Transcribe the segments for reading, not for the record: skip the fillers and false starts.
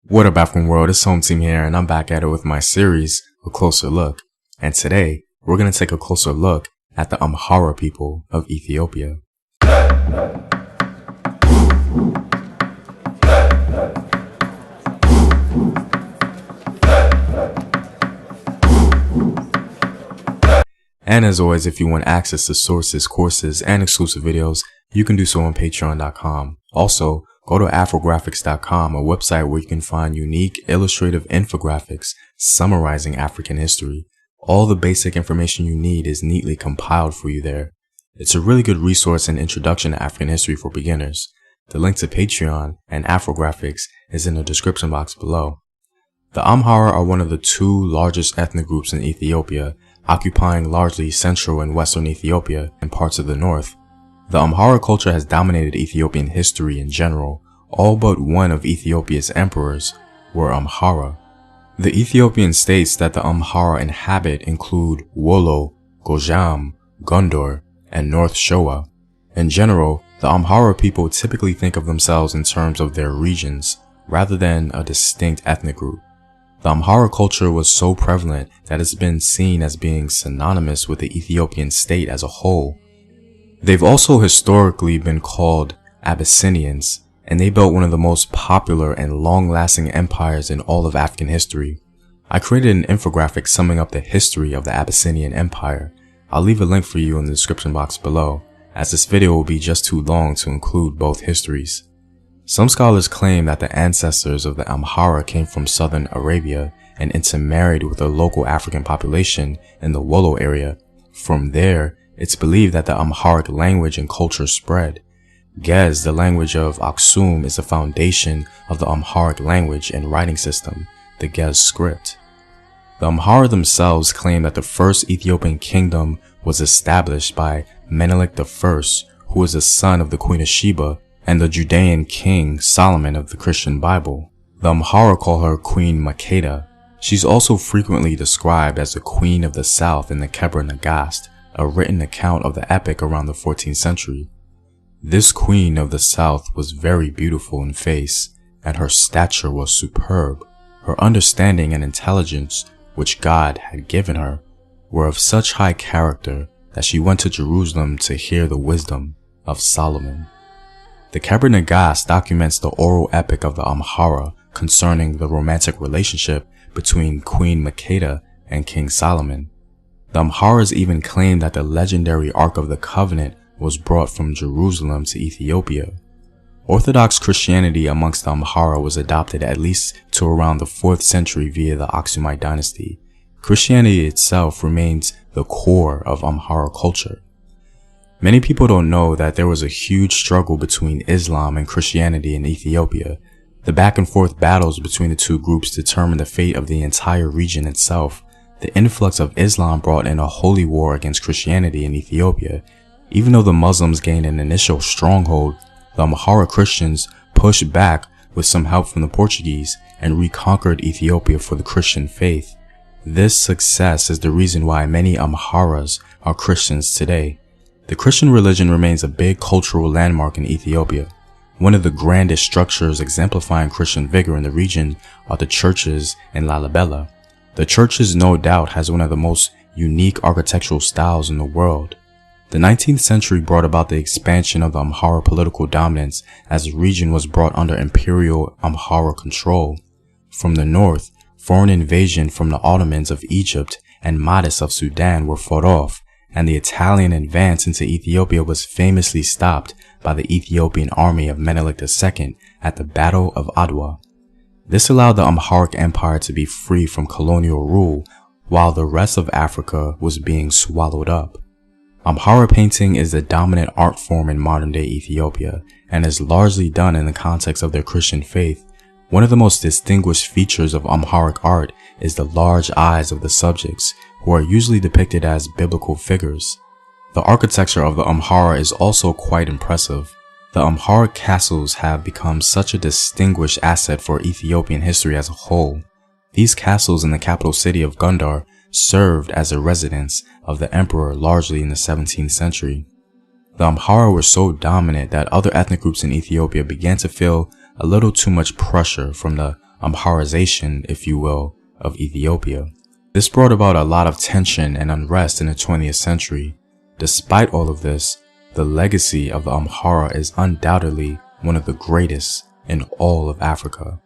What up, African world? It's Home Team here, and I'm back at it with my series, A Closer Look. And today, we're going to take a closer look at the Amhara people of Ethiopia. And as always, if you want access to sources, courses, and exclusive videos, you can do so on patreon.com. Also, go to afrographics.com, a website where you can find unique illustrative infographics summarizing African history. All the basic information you need is neatly compiled for you there. It's a really good resource and introduction to African history for beginners. The link to Patreon and Afrographics is in the description box below. The Amhara are one of the two largest ethnic groups in Ethiopia, occupying largely central and western Ethiopia and parts of the north. The Amhara culture has dominated Ethiopian history in general. All but one of Ethiopia's emperors were Amhara. The Ethiopian states that the Amhara inhabit include Wollo, Gojam, Gondor, and North Showa. In general, the Amhara people typically think of themselves in terms of their regions, rather than a distinct ethnic group. The Amhara culture was so prevalent that it's been seen as being synonymous with the Ethiopian state as a whole. They've also historically been called Abyssinians, and they built one of the most popular and long-lasting empires in all of African history. I created an infographic summing up the history of the Abyssinian Empire. I'll leave a link for you in the description box below, as this video will be just too long to include both histories. Some scholars claim that the ancestors of the Amhara came from southern Arabia and intermarried with the local African population in the Wollo area. From there, it's believed that the Amharic language and culture spread. Gez, the language of Aksum, is the foundation of the Amharic language and writing system, the Gez script. The Amhara themselves claim that the first Ethiopian kingdom was established by Menelik I, who was the son of the Queen of Sheba and the Judean king Solomon of the Christian Bible. The Amhara call her Queen Makeda. She's also frequently described as the Queen of the South in the Kebra Nagast, a written account of the epic around the 14th century. This Queen of the South was very beautiful in face, and her stature was superb. Her understanding and intelligence, which God had given her, were of such high character that she went to Jerusalem to hear the wisdom of Solomon. The Kebra Nagast documents the oral epic of the Amhara concerning the romantic relationship between Queen Makeda and King Solomon. The Amharas even claim that the legendary Ark of the Covenant was brought from Jerusalem to Ethiopia. Orthodox Christianity amongst the Amhara was adopted at least to around the 4th century via the Aksumite dynasty. Christianity itself remains the core of Amhara culture. Many people don't know that there was a huge struggle between Islam and Christianity in Ethiopia. The back and forth battles between the two groups determined the fate of the entire region itself. The influx of Islam brought in a holy war against Christianity in Ethiopia. Even though the Muslims gained an initial stronghold, the Amhara Christians pushed back with some help from the Portuguese and reconquered Ethiopia for the Christian faith. This success is the reason why many Amharas are Christians today. The Christian religion remains a big cultural landmark in Ethiopia. One of the grandest structures exemplifying Christian vigor in the region are the churches in Lalibela. The churches no doubt has one of the most unique architectural styles in the world. The 19th century brought about the expansion of the Amhara political dominance as the region was brought under imperial Amhara control. From the north, foreign invasion from the Ottomans of Egypt and Mahdists of Sudan were fought off, and the Italian advance into Ethiopia was famously stopped by the Ethiopian army of Menelik II at the Battle of Adwa. This allowed the Amharic Empire to be free from colonial rule while the rest of Africa was being swallowed up. Amhara painting is the dominant art form in modern-day Ethiopia and is largely done in the context of their Christian faith. One of the most distinguished features of Amharic art is the large eyes of the subjects, who are usually depicted as biblical figures. The architecture of the Amhara is also quite impressive. The Amharic castles have become such a distinguished asset for Ethiopian history as a whole. These castles in the capital city of Gondar served as a residence of the emperor largely in the 17th century. The Amhara were so dominant that other ethnic groups in Ethiopia began to feel a little too much pressure from the Amharization, if you will, of Ethiopia. This brought about a lot of tension and unrest in the 20th century. Despite all of this, the legacy of the Amhara is undoubtedly one of the greatest in all of Africa.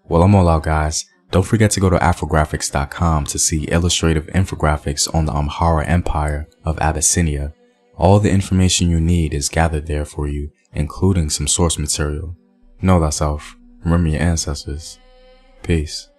Well, I'm all out, guys. Don't forget to go to Afrographics.com to see illustrative infographics on the Amhara Empire of Abyssinia. All the information you need is gathered there for you, including some source material. Know thyself. Remember your ancestors. Peace.